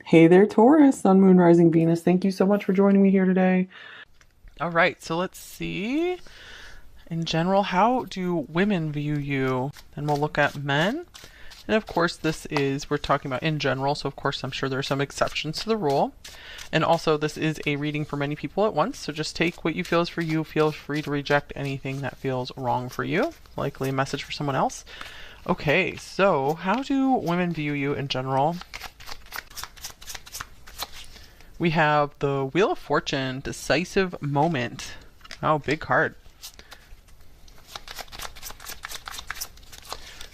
Hey there, Taurus, Sun, Moon, Rising, Venus. Thank you so much for joining me here today. All right, so let's see. In general, how do women view you? And we'll look at men. And of course, we're talking about in general, so of course, I'm sure there are some exceptions to the rule. And also, this is a reading for many people at once, so just take what you feel is for you. Feel free to reject anything that feels wrong for you, likely a message for someone else. Okay, so how do women view you in general? We have the Wheel of Fortune, decisive moment. Oh, big card.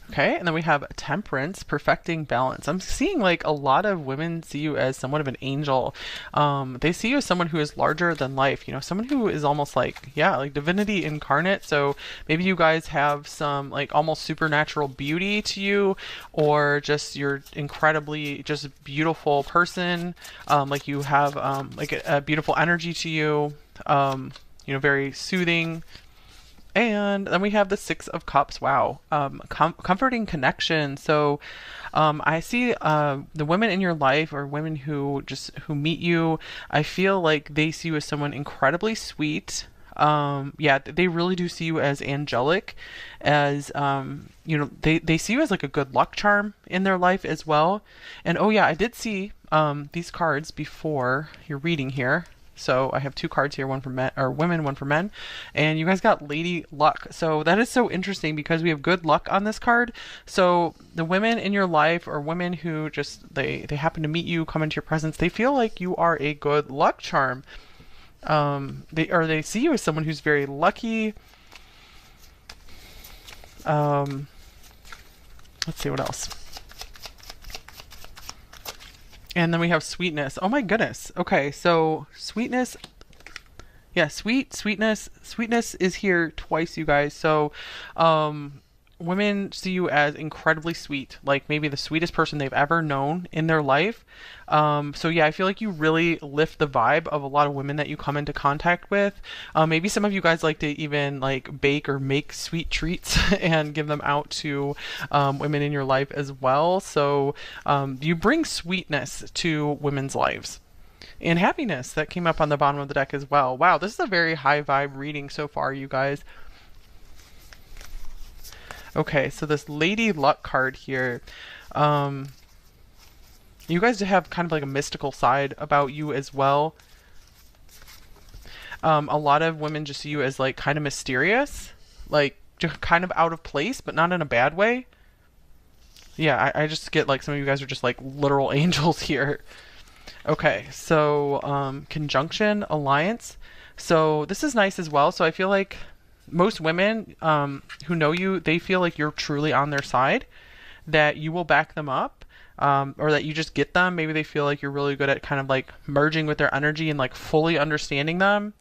Okay, and then we have Temperance, perfecting balance. I'm seeing like a lot of women see you as somewhat of an angel. They see you as someone who is larger than life, someone who is almost like, yeah, like divinity incarnate. So maybe you guys have some like almost supernatural beauty to you, or just you're incredibly just beautiful person. Like you have like a beautiful energy to you, very soothing. And then we have the Six of Cups. Wow. Comforting connection. So I see the women in your life or women who meet you, I feel like they see you as someone incredibly sweet. Yeah, they really do see you as angelic, as they see you as like a good luck charm in their life as well. And oh yeah, I did see these cards before your reading here. So I have two cards here, one for men or women, one for men, and you guys got Lady Luck. So that is so interesting because we have good luck on this card. So the women in your life or women who just they happen to meet you, come into your presence, they feel like you are a good luck charm. They see you as someone who's very lucky. Let's see what else. And then we have sweetness. Oh my goodness. Okay, so sweetness. Yeah, sweetness. Sweetness is here twice, you guys. So, women see you as incredibly sweet, like maybe the sweetest person they've ever known in their life. So yeah, I feel like you really lift the vibe of a lot of women that you come into contact with. Maybe some of you guys like to even like bake or make sweet treats and give them out to women in your life as well. So you bring sweetness to women's lives. And happiness that came up on the bottom of the deck as well. Wow, this is a very high vibe reading so far, you guys. Okay, so this Lady Luck card here. You guys have kind of like a mystical side about you as well. A lot of women just see you as like kind of mysterious, like just kind of out of place, but not in a bad way. Yeah, I just get like some of you guys are just like literal angels here. Okay, so conjunction, alliance. So this is nice as well. So I feel like most women who know you, they feel like you're truly on their side, that you will back them up, or that you just get them. Maybe they feel like you're really good at kind of like merging with their energy and like fully understanding them.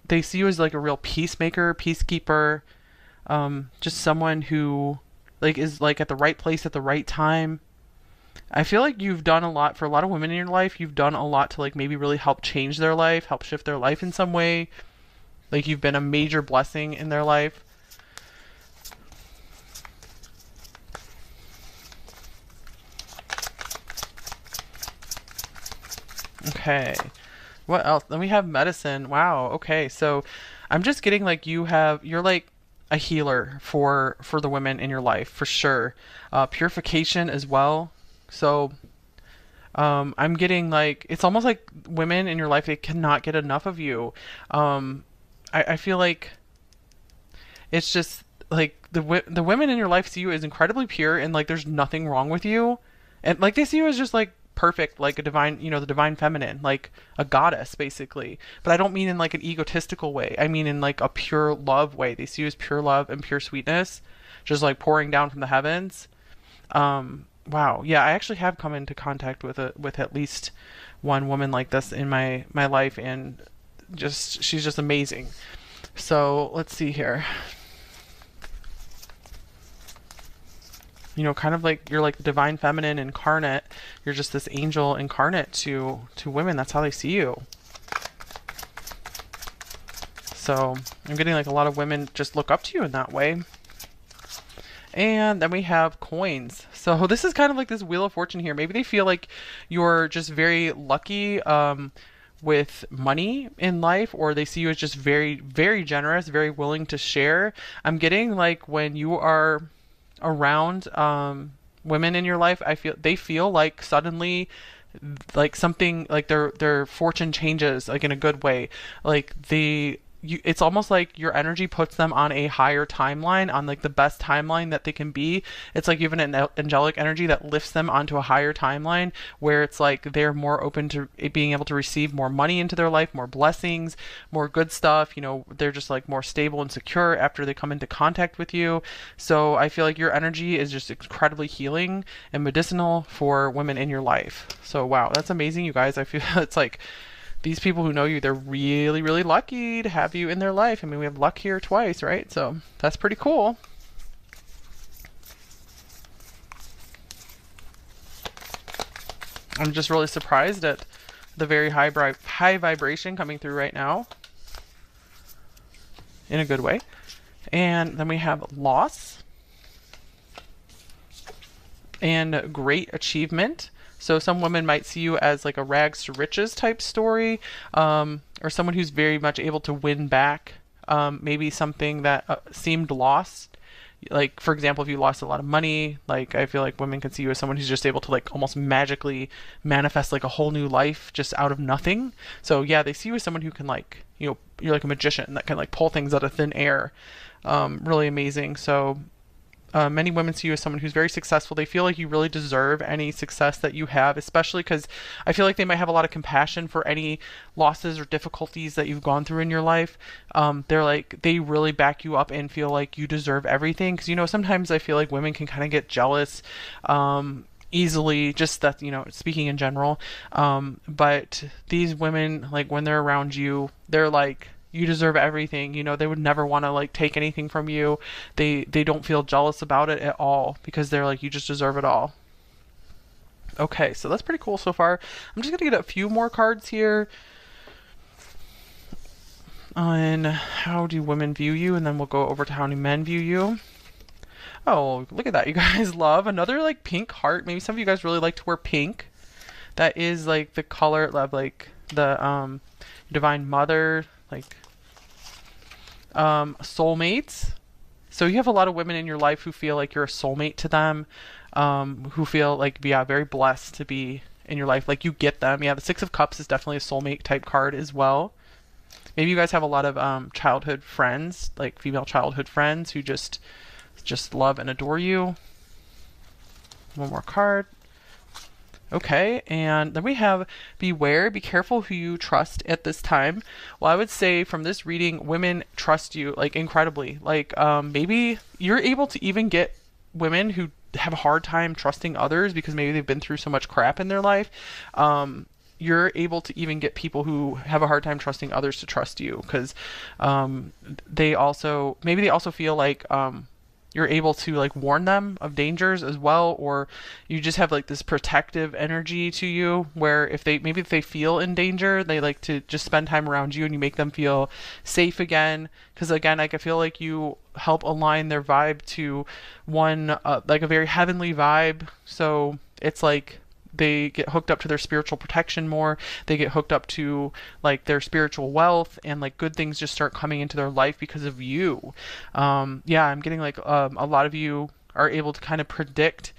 They see you as like a real peacemaker, peacekeeper, just someone who like is like at the right place at the right time. I feel like you've done a lot for a lot of women in your life. You've done a lot to like maybe really help change their life, help shift their life in some way. Like you've been a major blessing in their life. Okay. What else? Then we have medicine. Wow. Okay. So I'm just getting like you're like a healer for the women in your life for sure. Purification as well. So I'm getting like it's almost like women in your life they cannot get enough of you. I feel like it's just like the women in your life see you as incredibly pure and like there's nothing wrong with you, and like they see you as just like perfect, like a divine, the divine feminine, like a goddess basically. But I don't mean in like an egotistical way. I mean in like a pure love way. They see you as pure love and pure sweetness, just like pouring down from the heavens. Wow. Yeah, I actually have come into contact with at least one woman like this in my life, and just she's just amazing. So let's see here. Kind of like you're like the divine feminine incarnate. You're just this angel incarnate to women. That's how they see you. So I'm getting like a lot of women just look up to you in that way. And then we have coins. So this is kind of like this Wheel of Fortune here. Maybe they feel like you're just very lucky with money in life, or they see you as just very, very generous, very willing to share. I'm getting like when you are around women in your life, I feel they feel like suddenly like something like their fortune changes like in a good way. Like it's almost like your energy puts them on a higher timeline, on like the best timeline that they can be. It's like you have an angelic energy that lifts them onto a higher timeline where it's like they're more open to it being able to receive more money into their life, more blessings, more good stuff. You know, they're just like more stable and secure after they come into contact with you. So I feel like your energy is just incredibly healing and medicinal for women in your life. So wow, that's amazing, you guys. I feel it's like these people who know you, they're really, really lucky to have you in their life. I mean, we have luck here twice, right? So that's pretty cool. I'm just really surprised at the very high vibration coming through right now in a good way. And then we have loss and great achievement. So some women might see you as like a rags to riches type story, or someone who's very much able to win back maybe something that seemed lost. Like, for example, if you lost a lot of money, like I feel like women can see you as someone who's just able to like almost magically manifest like a whole new life just out of nothing. So yeah, they see you as someone who can like, you know, you're like a magician that can like pull things out of thin air. Really amazing. So many women see you as someone who's very successful. They feel like you really deserve any success that you have, especially because I feel like they might have a lot of compassion for any losses or difficulties that you've gone through in your life. They're like, they really back you up and feel like you deserve everything. Because, you know, sometimes I feel like women can kind of get jealous. Easily, just that, you know, speaking in general, but these women, like when they're around you, they're like, you deserve everything. You know, they would never want to like take anything from you. They don't feel jealous about it at all because they're like, you just deserve it all. Okay, so that's pretty cool so far. I'm just gonna get a few more cards here on how do women view you, and then we'll go over to how do men view you. Oh, look at that, you guys. Love another like pink heart. Maybe some of you guys really like to wear pink. That is like the color of like the divine mother, like soulmates. So you have a lot of women in your life who feel like you're a soulmate to them, who feel like, yeah, very blessed to be in your life. Like you get them. Yeah, the Six of Cups is definitely a soulmate type card as well. Maybe you guys have a lot of childhood friends, like female childhood friends who just love and adore you. One more card. Okay, and then we have beware, be careful who you trust at this time. Well, I would say from this reading, women trust you like incredibly. Like maybe you're able to even get women who have a hard time trusting others because maybe they've been through so much crap in their life. You're able to even get people who have a hard time trusting others to trust you because they also feel like you're able to like warn them of dangers as well, or you just have like this protective energy to you where if they feel in danger, they like to just spend time around you and you make them feel safe again. Because again, like I feel like you help align their vibe to one like a very heavenly vibe. So it's like they get hooked up to their spiritual protection more. They get hooked up to like their spiritual wealth, and like good things just start coming into their life because of you. Yeah, I'm getting like a lot of you are able to kind of predict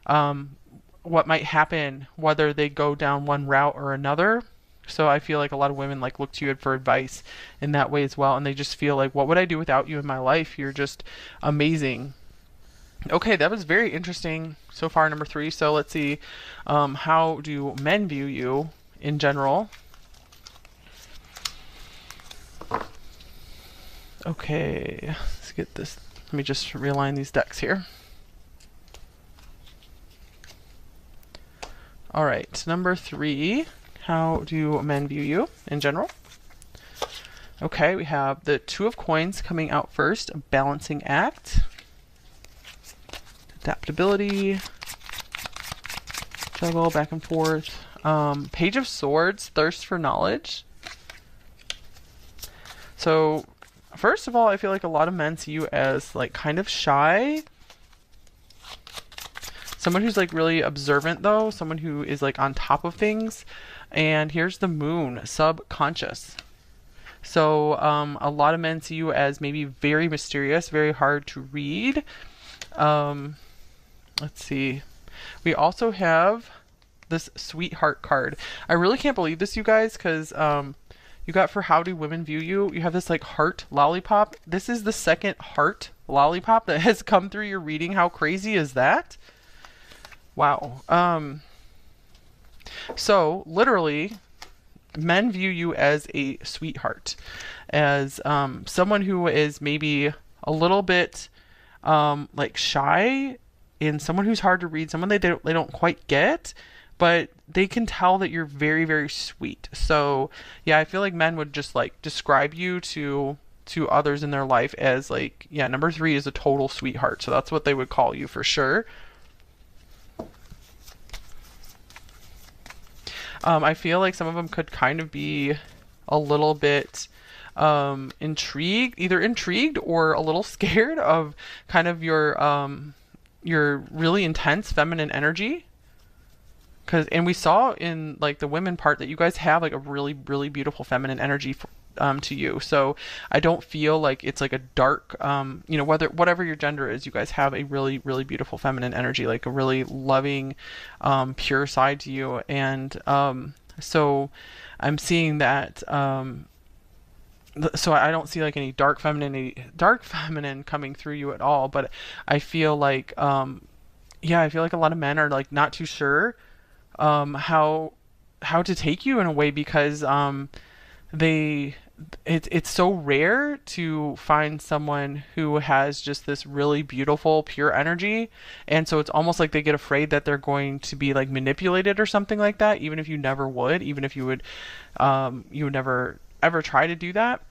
what might happen, whether they go down one route or another. So I feel like a lot of women like look to you for advice in that way as well, and they just feel like, what would I do without you in my life? You're just amazing. Okay, that was very interesting so far, number 3. So let's see, how do men view you in general? Okay, let's get this. Let me just realign these decks here. All right, number 3, how do men view you in general? Okay, we have the Two of Coins coming out first, a balancing act. Adaptability, juggle back and forth. Page of Swords, thirst for knowledge. So first of all, I feel like a lot of men see you as like kind of shy, Someone who's like really observant though, someone who is like on top of things. And here's the moon, subconscious. So a lot of men see you as maybe very mysterious, very hard to read. Um, let's see. We also have this sweetheart card. I really can't believe this, you guys, because you got for how do women view you, you have this like heart lollipop. This is the second heart lollipop that has come through your reading. How crazy is that? Wow. So literally, men view you as a sweetheart, as someone who is maybe a little bit like shy, and someone who's hard to read, someone they don't quite get, but they can tell that you're very, very sweet. So yeah, I feel like men would just like describe you to others in their life as like, yeah, number three is a total sweetheart. So that's what they would call you for sure. I feel like some of them could kind of be a little bit intrigued, either intrigued or a little scared of kind of your really intense feminine energy. And we saw in like the women part that you guys have like a really, really beautiful feminine energy to you. So I don't feel like it's like a dark, whatever your gender is, you guys have a really, really beautiful feminine energy, like a really loving, pure side to you. And so I'm seeing that. So I don't see like any dark feminine coming through you at all. But I feel like, yeah, I feel like a lot of men are like not too sure how to take you in a way, because they it's so rare to find someone who has just this really beautiful pure energy, and so it's almost like they get afraid that they're going to be like manipulated or something like that, even if you never would, even if you would never ever try to do that.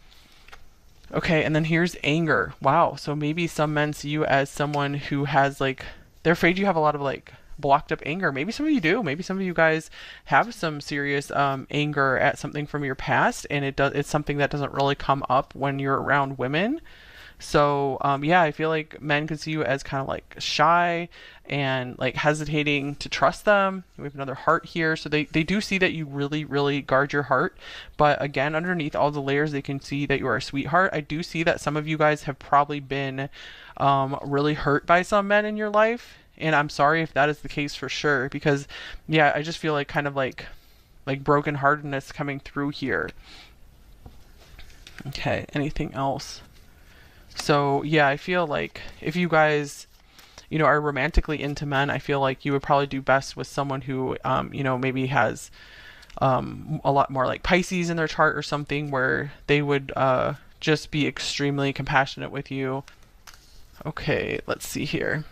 Okay, and then here's anger. Wow, so maybe some men see you as someone who has like, they're afraid you have a lot of like blocked up anger. Maybe some of you do. Maybe some of you guys have some serious anger at something from your past, and it's something that doesn't really come up when you're around women. So yeah, I feel like men could see you as kind of like shy and like hesitating to trust them. We have another heart here. So they do see that you really, really guard your heart. But again, underneath all the layers, they can see that you are a sweetheart. I do see that some of you guys have probably been really hurt by some men in your life. And I'm sorry if that is the case for sure, because yeah, I just feel like kind of like brokenheartedness coming through here. Okay, anything else? So yeah, I feel like if you guys, are romantically into men, I feel like you would probably do best with someone who, maybe has a lot more like Pisces in their chart or something, where they would just be extremely compassionate with you. Okay, let's see here.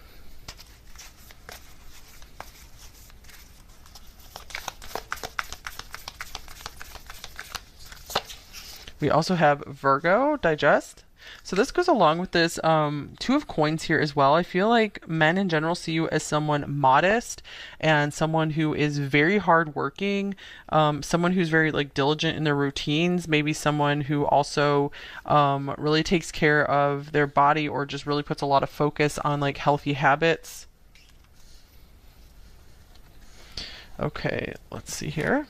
We also have Virgo, digest. So this goes along with this two of coins here as well. I feel like men in general see you as someone modest and someone who is very hardworking, someone who's very like diligent in their routines, maybe someone who also really takes care of their body, or just really puts a lot of focus on like healthy habits. Okay, let's see here.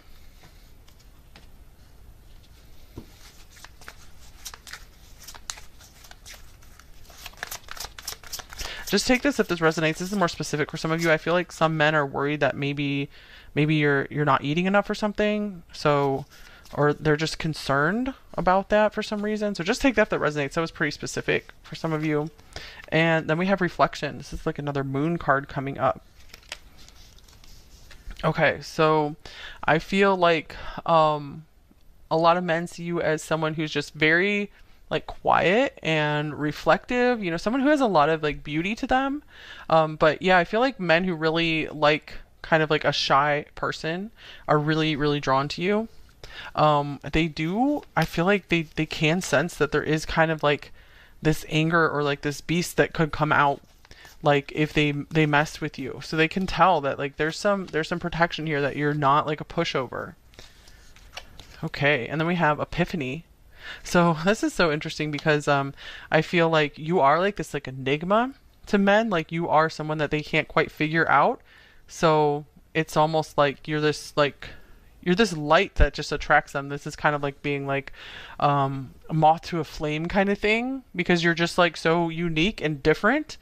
Just take this if this resonates. This is more specific for some of you. I feel like some men are worried that maybe you're not eating enough or something. So, or they're just concerned about that for some reason. So just take that if that resonates. That was pretty specific for some of you. And then we have reflection. This is like another moon card coming up. Okay, so I feel like a lot of men see you as someone who's just very like quiet and reflective, someone who has a lot of like beauty to them. But yeah, I feel like men who really like kind of like a shy person are really, really drawn to you. I feel like they can sense that there is kind of like this anger or like this beast that could come out like if they messed with you. So they can tell that like there's some protection here, that you're not like a pushover. Okay, and then we have epiphany. So this is so interesting because I feel like you are like this like enigma, to men. Like you are someone that they can't quite figure out. So it's almost like you're this light that just attracts them. This is kind of like being like a moth to a flame kind of thing, because you're just like so unique and different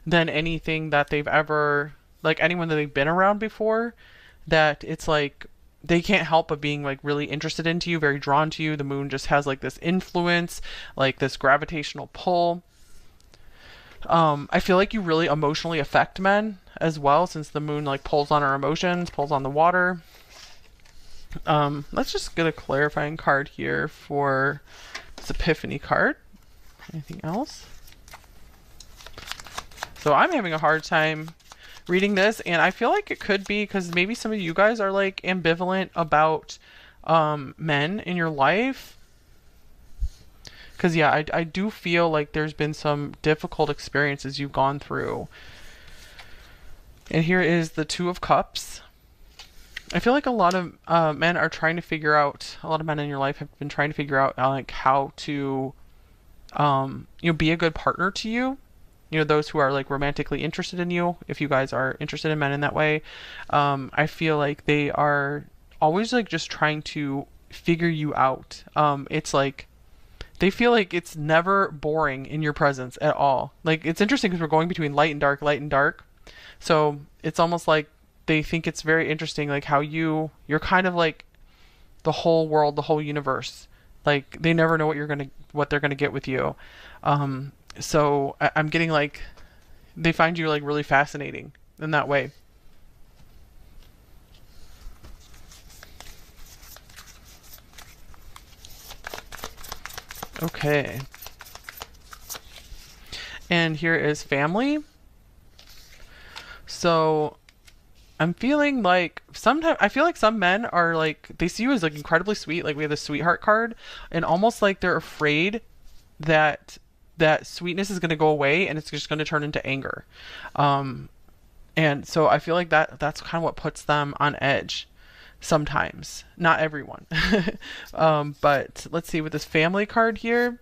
than anything that they've ever, like anyone that they've been around before, that it's like they can't help but being like really interested into you, very drawn to you. The moon just has like this influence, like this gravitational pull. I feel like you really emotionally affect men as well, since the moon like pulls on our emotions, pulls on the water. Let's just get a clarifying card here for this Epiphany card. Anything else? So I'm having a hard time reading this, and I feel like it could be because maybe some of you guys are like ambivalent about men in your life. Because yeah, I do feel like there's been some difficult experiences you've gone through. And here is the Two of Cups. I feel like a lot of men are trying to figure out, a lot of men in your life have been trying to figure out like how to, be a good partner to you. Those who are like romantically interested in you, if you guys are interested in men in that way. I feel like they are always like just trying to figure you out. It's like, they feel like it's never boring in your presence at all. Like, it's interesting because we're going between light and dark, light and dark. So it's almost like they think it's very interesting, like how you're kind of like the whole world, the whole universe. Like they never know what they're gonna get with you. So I'm getting like they find you like really fascinating in that way. Okay. And here is family. So I'm feeling like sometimes I feel like some men are like they see you as like incredibly sweet, like we have the sweetheart card, and almost like they're afraid that that sweetness is going to go away and it's just going to turn into anger. Um and so I feel like that's kind of what puts them on edge sometimes. Not everyone. But let's see with this family card here.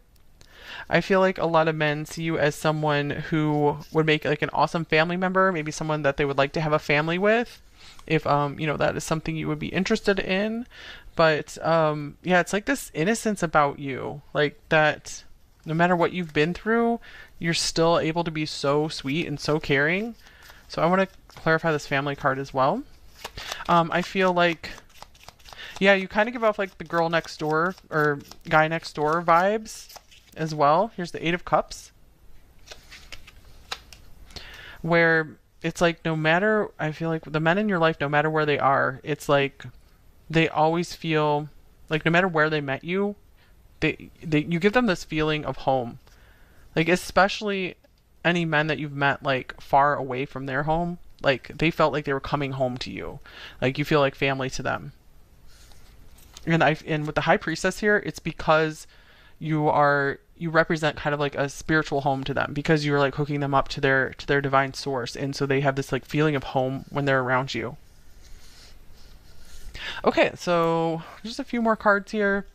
I feel like a lot of men see you as someone who would make like an awesome family member, maybe someone that they would like to have a family with, if that is something you would be interested in. But yeah, it's like this innocence about you, like that no matter what you've been through, you're still able to be so sweet and so caring. So I want to clarify this family card as well. I feel like yeah, you kind of give off like the girl next door or guy next door vibes as well. Here's the Eight of Cups, where it's like no matter, I feel like the men in your life, no matter where they are, it's like they always feel like no matter where they met you, you give them this feeling of home. Like especially any men that you've met like far away from their home, like they felt like they were coming home to you. Like you feel like family to them. And with the High Priestess here, it's because you represent kind of like a spiritual home to them, because you're like hooking them up to their divine source, and so they have this like feeling of home when they're around you. Okay, so just a few more cards here.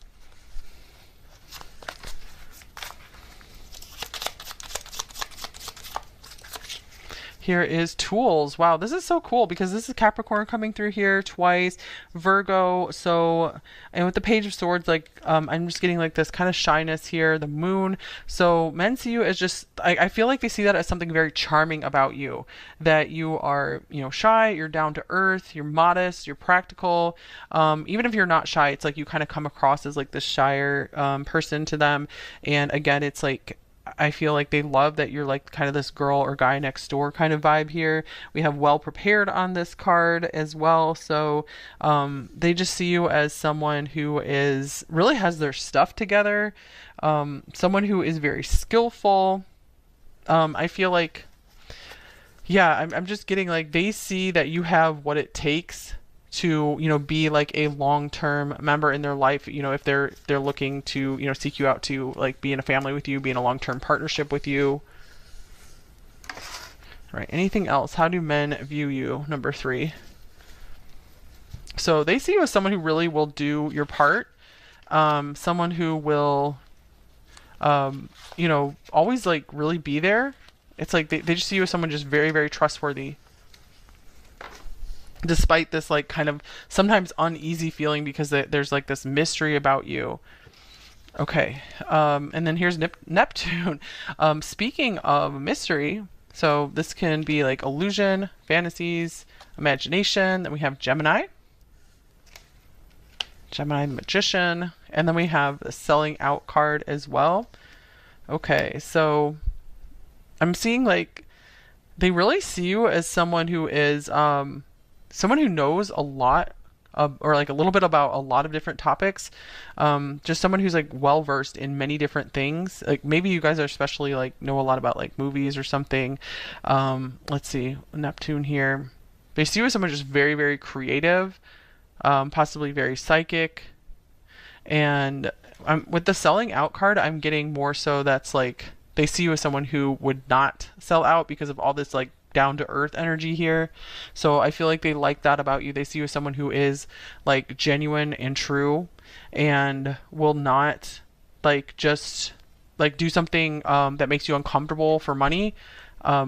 Here is Tools. Wow, this is so cool because this is Capricorn coming through here twice, Virgo. So, and with the Page of Swords, like I'm just getting like this kind of shyness here, the Moon. So men see you as just, I feel like they see that as something very charming about you, that you are, shy, you're down to earth, you're modest, you're practical. Even if you're not shy, it's like you kind of come across as like this shyer person to them. And again, it's like, I feel like they love that you're like kind of this girl or guy next door kind of vibe here. We have well prepared on this card as well. So they just see you as someone who is really has their stuff together, someone who is very skillful. I feel like, yeah, I'm just getting like they see that you have what it takes to be like a long-term member in their life, if they're looking to seek you out to like be in a family with you, be in a long-term partnership with you. All right, anything else? How do men view you? Number 3. So they see you as someone who really will do your part, someone who will always like really be there It's like they just see you as someone just very, very trustworthy, despite this like kind of sometimes uneasy feeling because there's like this mystery about you. Okay, and then here's Neptune. Speaking of mystery, so this can be like illusion, fantasies, imagination. Then we have Gemini, Gemini the Magician, and then we have the selling out card as well. Okay, so I'm seeing like they really see you as someone who is someone who knows a lot or like a little bit about a lot of different topics. Just someone who's like well versed in many different things. Like maybe you guys are especially like know a lot about like movies or something. Let's see, Neptune here. They see you as someone just very, very creative, possibly very psychic. And with the selling out card, I'm getting more so that's like they see you as someone who would not sell out because of all this like down to earth energy here. So I feel like they like that about you. They see you as someone who is like genuine and true and will not like just like do something that makes you uncomfortable for money.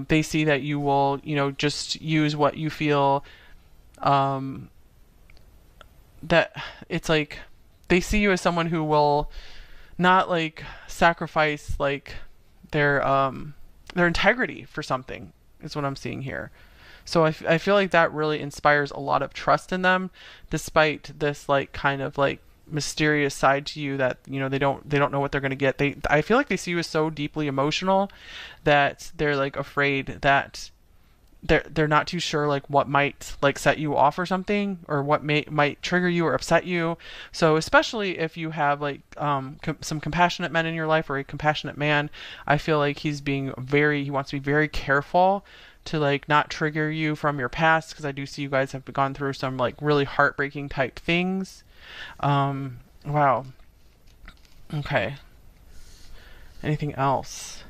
They see that you will, you know, just use what you feel that it's like they see you as someone who will not like sacrifice like their integrity for something is what I'm seeing here. So I feel like that really inspires a lot of trust in them, despite this like kind of like mysterious side to you that you know they don't know what they're going to get. I feel like they see you as so deeply emotional that they're like afraid that they're not too sure like what might like set you off or something, or what might trigger you or upset you. So especially if you have like some compassionate men in your life or a compassionate man, I feel like he wants to be very careful to like not trigger you from your past, because I do see you guys have gone through some like really heartbreaking type things. Wow. Okay. Anything else?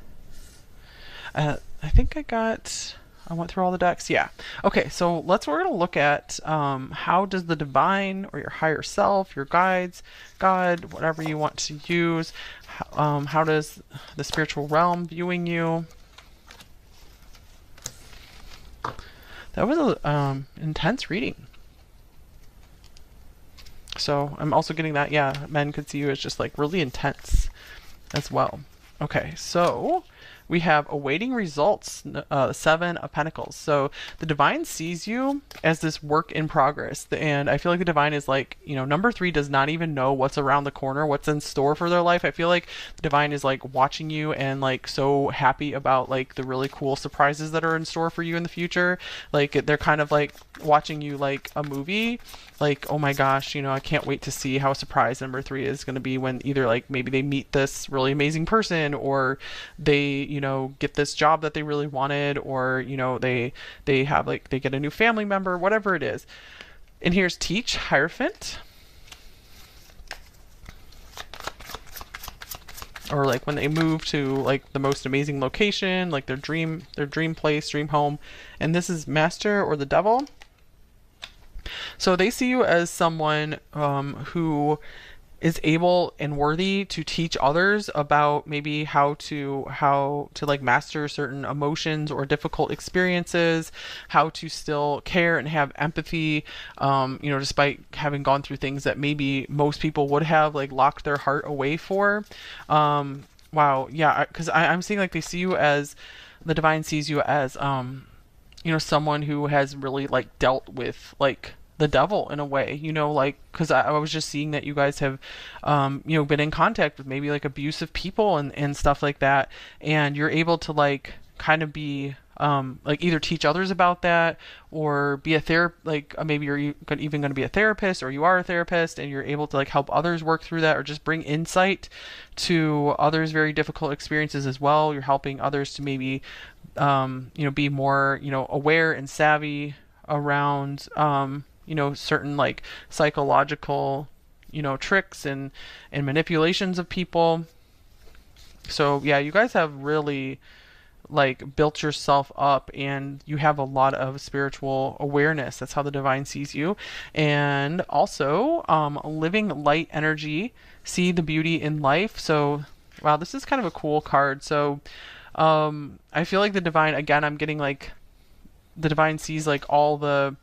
I think I went through all the decks. Yeah. Okay, so we're going to look at how does the divine or your higher self, your guides, God, whatever you want to use, how does the spiritual realm viewing you? That was a intense reading. So I'm also getting that, yeah, men could see you as just like really intense as well. Okay, so we have awaiting results, Seven of Pentacles. So the divine sees you as this work in progress. And I feel like the divine is like, you know, number 3 does not even know what's around the corner, what's in store for their life. I feel like the divine is like watching you and like so happy about like the really cool surprises that are in store for you in the future. Like they're kind of like watching you like a movie. Like, oh my gosh, you know, I can't wait to see how surprised number 3 is going to be when either like maybe they meet this really amazing person, or they, you know, get this job that they really wanted, or, you know, they have like they get a new family member, whatever it is. And here's Teach, Hierophant. Or like when they move to like the most amazing location, like their dream place, dream home. And this is Master or the Devil. So they see you as someone who is able and worthy to teach others about maybe how to like master certain emotions or difficult experiences, how to still care and have empathy, you know, despite having gone through things that maybe most people would have like locked their heart away for. Wow, yeah, because I'm seeing like they see you as, the divine sees you as you know, someone who has really like dealt with like the devil in a way, you know, like, because I was just seeing that you guys have you know, been in contact with maybe like abusive people and stuff like that, and you're able to like kind of be like either teach others about that, or be a like maybe you're even going to be a therapist, or you are a therapist and you're able to like help others work through that, or just bring insight to others' very difficult experiences as well. You're helping others to maybe you know, be more, you know, aware and savvy around you know, certain like psychological, you know, tricks and manipulations of people. So yeah, you guys have really like built yourself up, and you have a lot of spiritual awareness. That's how the divine sees you. And also living light energy, see the beauty in life. So wow, this is kind of a cool card. So I feel like the divine, again, I'm getting like the divine sees like all the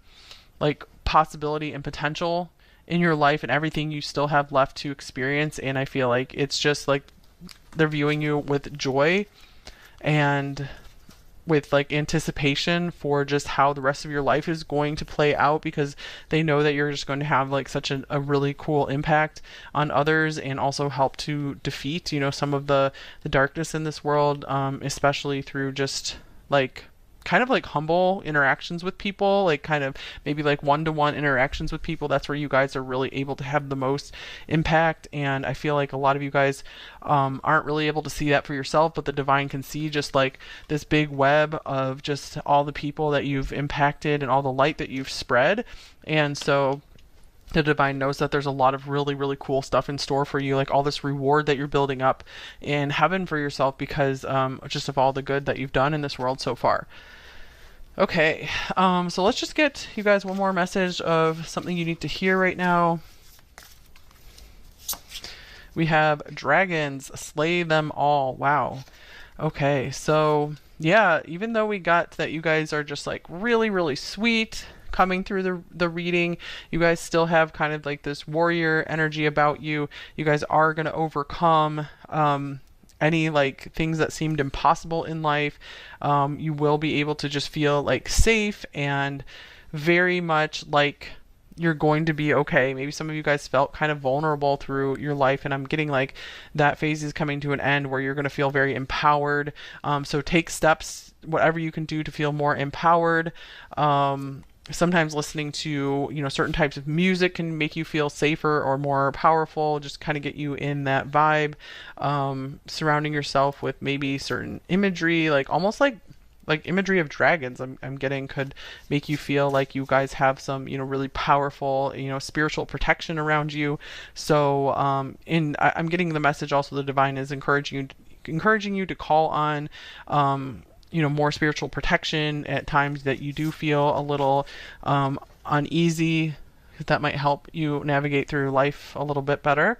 like possibility and potential in your life and everything you still have left to experience. And I feel like it's just like they're viewing you with joy and with like anticipation for just how the rest of your life is going to play out, because they know that you're just going to have like such a really cool impact on others and also help to defeat, some of the darkness in this world, especially through just like kind of like humble interactions with people, like kind of maybe like one-to-one interactions with people. That's where you guys are really able to have the most impact. And I feel like a lot of you guys aren't really able to see that for yourself, but the divine can see just like this big web of just all the people that you've impacted and all the light that you've spread. And so the divine knows that there's a lot of really, really cool stuff in store for you, like all this reward that you're building up in heaven for yourself because just of all the good that you've done in this world so far. Okay, so let's just get you guys one more message of something you need to hear right now. We have dragons, slay them all. Wow. Okay, so yeah, even though we got that you guys are just like really, really sweet coming through the reading, you guys still have kind of like this warrior energy about you. You guys are going to overcome any like things that seemed impossible in life. You will be able to just feel like safe and very much like you're going to be okay. Maybe some of you guys felt kind of vulnerable through your life, and I'm getting like that phase is coming to an end where you're going to feel very empowered. So take steps, whatever you can do to feel more empowered. Sometimes listening to certain types of music can make you feel safer or more powerful, just kind of get you in that vibe. Surrounding yourself with maybe certain imagery, like almost like imagery of dragons, I'm getting, could make you feel like you guys have some really powerful spiritual protection around you. So I'm getting the message also, the divine is encouraging you to call on more spiritual protection at times that you do feel a little uneasy. That might help you navigate through life a little bit better.